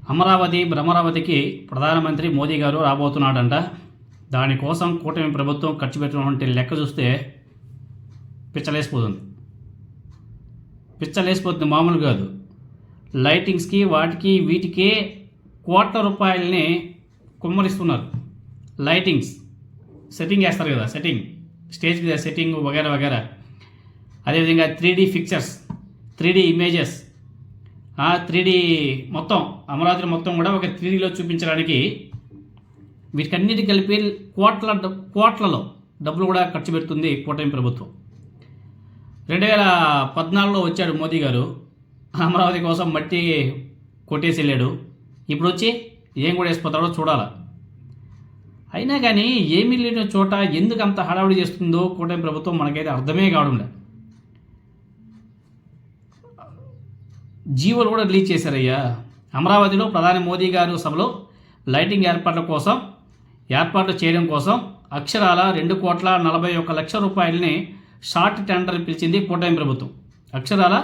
భ్రమరావతికి ప్రధానమంత్రి మోదీ గారు రాబోతున్నాడంట. దానికోసం కూటమి ప్రభుత్వం ఖర్చు పెట్టినటువంటి లెక్క చూస్తే పిచ్చలేసిపోతుంది మామూలు కాదు. లైటింగ్స్కి వాటికి వీటికే కోట్ల రూపాయలని కుమ్మరిస్తున్నారు. లైటింగ్స్ సెట్టింగ్ వేస్తారు కదా, స్టేజ్ మీద సెట్టింగ్ వగేరా వగేరా. అదేవిధంగా 3D pictures, 3D images, 3D మొత్తం అమరావతి మొత్తం కూడా ఒక 3Dలో చూపించడానికి వీటికన్నిటి కలిపి కోట్లలో డబ్బులు కూడా ఖర్చు పెడుతుంది కూటమి ప్రభుత్వం. 2014లో వచ్చాడు మోదీ గారు, అమరావతి కోసం మట్టి కొట్టేసి వెళ్ళాడు. ఇప్పుడు వచ్చి ఏం కూడా వేసిపోతాడో చూడాలి. అయినా కానీ ఏమీ లేని చోట ఎందుకు అంత హడావుడి చేస్తుందో కూటమి ప్రభుత్వం మనకైతే అర్థమే కావడం లేదు. జీవోలు కూడా రిలీజ్ చేశారయ్యా. అమరావతిలో ప్రధాని మోదీ గారు సభలో లైటింగ్ ఏర్పాట్లు చేయడం కోసం అక్షరాల 2,41,00,000 రూపాయలని షార్ట్ టెండర్ పిలిచింది కూటమి ప్రభుత్వం. అక్షరాల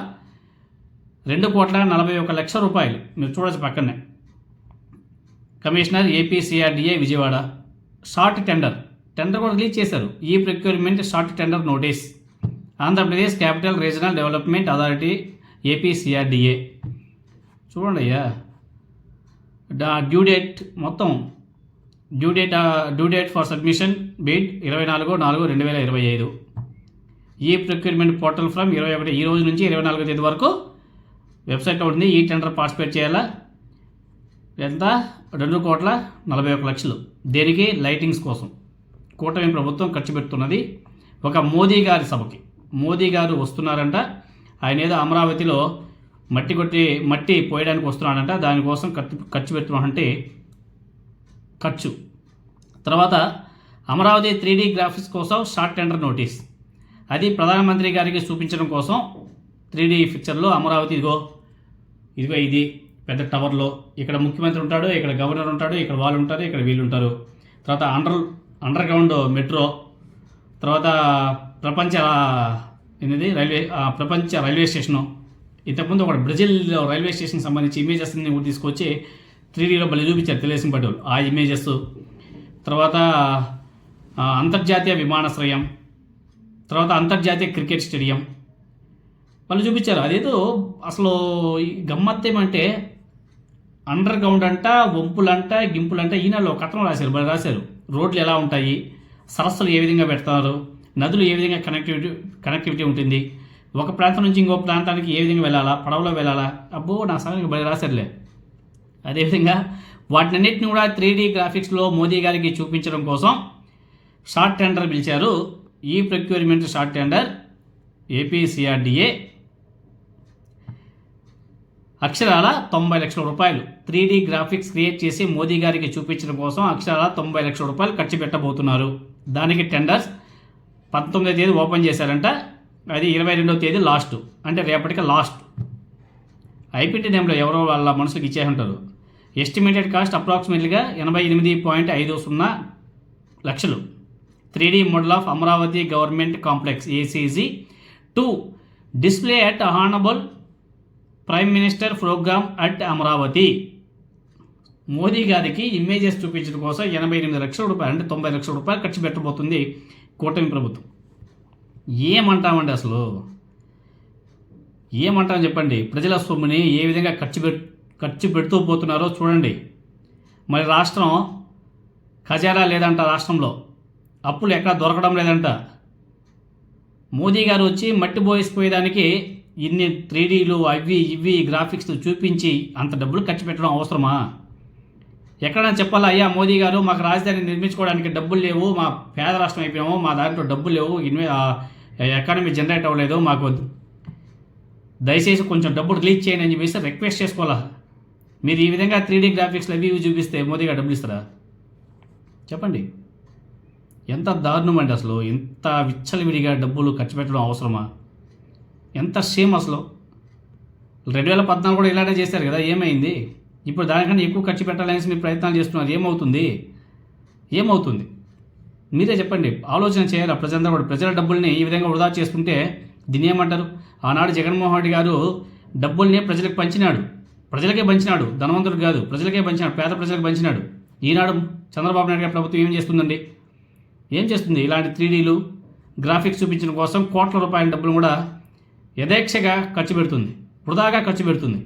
2,41,00,000 రూపాయలు మీరు చూడొచ్చు పక్కనే. Commissioner APCRDA Vijayawada short tender కూడా రిలీజ్ చేశారు. ఈ procurement short tender notice Andhra Pradesh capital regional development authority APCRDA. చూడండి అయ్యా, due date for submission bid 24/4/2025. ఈ ప్రొక్యూర్మెంట్ పోర్టల్ ఫ్రమ్ 21 ఈ రోజు నుంచి 24వ తేదీ వరకు వెబ్సైట్లో ఉంటుంది. ఈ టెండర్ పార్టిసిపేట్ చేయాలా? ఎంత? 2,41,00,000. దేనికి? లైటింగ్స్ కోసం కూటమి ప్రభుత్వం ఖర్చు పెడుతున్నది. ఒక మోదీ గారి సభకి మోదీ గారు వస్తున్నారంట. ఆయన ఏదో అమరావతిలో మట్టి పోయడానికి వస్తున్నాడంట. దానికోసం ఖర్చు పెడుతున్నాడంటే ఖర్చు. తర్వాత అమరావతి 3D గ్రాఫిక్స్ కోసం షార్ట్ టెండర్ నోటీస్. అది ప్రధానమంత్రి గారికి చూపించడం కోసం 3D పిక్చర్లో అమరావతి ఇదిగో ఇది పెద్ద టవర్లో ఇక్కడ ముఖ్యమంత్రి ఉంటాడు, ఇక్కడ గవర్నర్ ఉంటాడు, ఇక్కడ వాళ్ళు ఉంటారు, ఇక్కడ వీళ్ళు ఉంటారు. తర్వాత అండర్ గ్రౌండ్ మెట్రో, తర్వాత ప్రపంచ రైల్వే స్టేషను. ఇంతకుముందు ఒక బ్రెజిల్ రైల్వే స్టేషన్కి సంబంధించి ఇమేజెస్ అన్ని తీసుకొచ్చి 3Dలో భలే చూపించారు తెలుగుదేశం పార్టీ వాళ్ళు. ఆ ఇమేజెస్, తర్వాత అంతర్జాతీయ విమానాశ్రయం, తర్వాత అంతర్జాతీయ క్రికెట్ స్టేడియం వాళ్ళు చూపించారు. అదేదో అసలు గమ్మత్తేమంటే అండర్ గ్రౌండ్ అంట, వంపులంట, గింపులంట, ఈనాళ్ళు ఒక కథనం రాశారు. రోడ్లు ఎలా ఉంటాయి, సరస్సులు ఏ విధంగా పెడతారు, నదులు ఏ విధంగా కనెక్టివిటీ ఉంటుంది, ఒక ప్రాంతం నుంచి ఇంకో ప్రాంతానికి ఏ విధంగా వెళ్ళాలా, పడవలో వెళ్ళాలా. అబ్బో నా సమయానికి బలి రాశారులే. అదేవిధంగా వాటినన్నింటినీ కూడా 3D గ్రాఫిక్స్లో మోదీ గారికి చూపించడం కోసం షార్ట్ టెండర్ పిలిచారు. ఈ ప్రొక్యూర్మెంట్ షార్ట్ టెండర్ ఏపీసీఆర్డీఏ అక్షరాల 90 లక్షల రూపాయలు 3D గ్రాఫిక్స్ క్రియేట్ చేసి మోదీ గారికి చూపించడం కోసం అక్షరాల 90 లక్షల రూపాయలు ఖర్చు పెట్టబోతున్నారు. దానికి టెండర్స్ 19వ తేదీ ఓపెన్ చేశారంట. అది 22వ తేదీ లాస్ట్, అంటే రేపటికి లాస్ట్. ఐపీటీ నేమ్లో ఎవరో వాళ్ళ మనసులకు ఇచ్చే ఉంటారు. ఎస్టిమేటెడ్ కాస్ట్ అప్రాక్సిమేట్లీగా 88.50 లక్షలు. 3D model of Amaravati government complex ACG to display at honourable prime minister programme at Amaravati. Modi గారికి ఇమేజెస్ చూపించడం కోసం 88 లక్షల రూపాయలు, అంటే 90 లక్షల రూపాయలు ఖర్చు పెట్టబోతుంది కూటమి ప్రభుత్వం. ఏమంటామండి అసలు? ఏమంటాం చెప్పండి? ప్రజల సొమ్ముని ఏ విధంగా ఖర్చు పెడుతూ పోతున్నారో చూడండి. మరి రాష్ట్రం ఖజానా లేదంట, రాష్ట్రంలో అప్పులు ఎక్కడ దొరకడం లేదంట. మోదీ గారు వచ్చి మట్టి పోయేదానికి ఇన్ని 3Dలు అవి ఇవి గ్రాఫిక్స్ చూపించి అంత డబ్బులు ఖర్చు పెట్టడం అవసరమా? ఎక్కడైనా చెప్పాలా, అయ్యా మోదీ గారు మాకు రాజధాని నిర్మించుకోవడానికి డబ్బులు లేవు, మా పేద రాష్ట్రం అయిపోయాము, మా దాంట్లో డబ్బులు లేవు, ఎకానమీ జనరేట్ అవ్వలేదు, మాకు దయచేసి కొంచెం డబ్బులు రిలీజ్ చేయండి అని చెప్పేసి రిక్వెస్ట్ చేసుకోవాలా? మీరు ఈ విధంగా 3D గ్రాఫిక్స్లో అవి ఇవి చూపిస్తే మోదీ గారు డబ్బులు ఇస్తారా? చెప్పండి. ఎంత దారుణం అండి అసలు. ఎంత విచ్చలవిడిగా డబ్బులు ఖర్చు పెట్టడం అవసరమా? ఎంత షేమ్ అసలు. 2014 కూడా ఇలానే చేశారు కదా, ఏమైంది? ఇప్పుడు దానికన్నా ఎక్కువ ఖర్చు పెట్టాలనేసి మీరు ప్రయత్నాలు చేస్తున్నారు. ఏమవుతుంది మీరే చెప్పండి. ఆలోచన చేయాలి. ప్రజలందరూ కూడా ప్రజల డబ్బుల్ని ఈ విధంగా వృధా చేసుకుంటే దీన్ని ఏమంటారు? ఆనాడు జగన్మోహన్ రెడ్డి గారు డబ్బుల్ని ప్రజలకు పంచినాడు. ప్రజలకే పంచినాడు, ధనవంతుడు కాదు, ప్రజలకే పంచినాడు, పేద ప్రజలకు పంచినాడు. ఈనాడు చంద్రబాబు నాయుడు గారి ప్రభుత్వం ఏం చేస్తుందండి? ఏం చేస్తుంది? ఇలాంటి 3Dలు గ్రాఫిక్స్ చూపించడం కోసం కోట్ల రూపాయల డబ్బులు కూడా యథేచ్ఛగా ఖర్చు పెడుతుంది, వృధాగా ఖర్చు పెడుతుంది.